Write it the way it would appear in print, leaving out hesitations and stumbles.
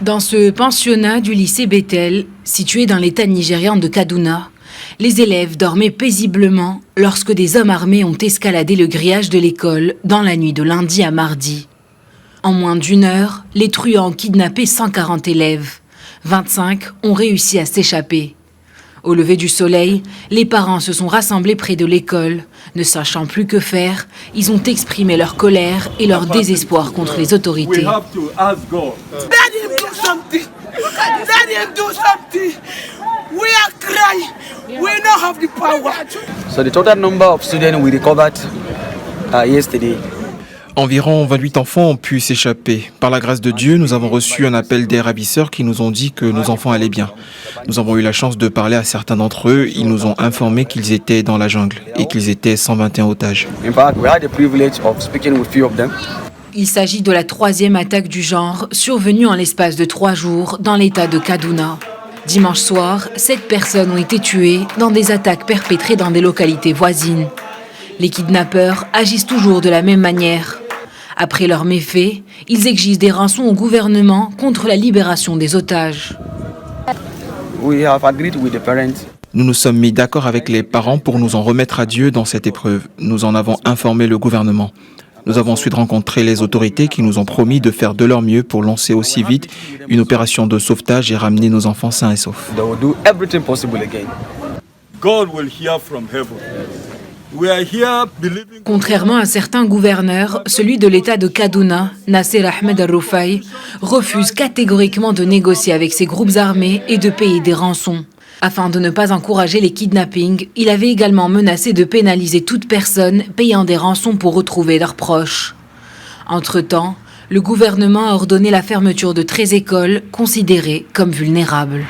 Dans ce pensionnat du lycée Bethel, situé dans l'état nigérian de Kaduna, les élèves dormaient paisiblement lorsque des hommes armés ont escaladé le grillage de l'école dans la nuit de lundi à mardi. En moins d'1 heure, les truands ont kidnappé 140 élèves. 25 ont réussi à s'échapper. Au lever du soleil, les parents se sont rassemblés près de l'école. Ne sachant plus que faire, ils ont exprimé leur colère et leur désespoir contre les autorités. So the total number of students we recovered yesterday. Environ 28 enfants ont pu s'échapper. Par la grâce de Dieu, nous avons reçu un appel des ravisseurs qui nous ont dit que nos enfants allaient bien. Nous avons eu la chance de parler à certains d'entre eux. Ils nous ont informé qu'ils étaient dans la jungle et qu'ils étaient 121 otages. In fact, we had the privilege of speaking with few of them. Il s'agit de la 3e attaque du genre survenue en l'espace de 3 jours dans l'état de Kaduna. Dimanche soir, 7 personnes ont été tuées dans des attaques perpétrées dans des localités voisines. Les kidnappeurs agissent toujours de la même manière. Après leurs méfaits, ils exigent des rançons au gouvernement contre la libération des otages. We have agreed with the parents. Nous nous sommes mis d'accord avec les parents pour nous en remettre à Dieu dans cette épreuve. Nous en avons informé le gouvernement. Nous avons ensuite rencontré les autorités qui nous ont promis de faire de leur mieux pour lancer aussi vite une opération de sauvetage et ramener nos enfants sains et saufs. They will do everything possible again. God will hear from heaven. We are here believing. Contrairement à certains gouverneurs, celui de l'État de Kaduna, Nasser Ahmed Al-Rufai, refuse catégoriquement de négocier avec ces groupes armés et de payer des rançons. Afin de ne pas encourager les kidnappings, il avait également menacé de pénaliser toute personne payant des rançons pour retrouver leurs proches. Entre-temps, le gouvernement a ordonné la fermeture de 13 écoles considérées comme vulnérables.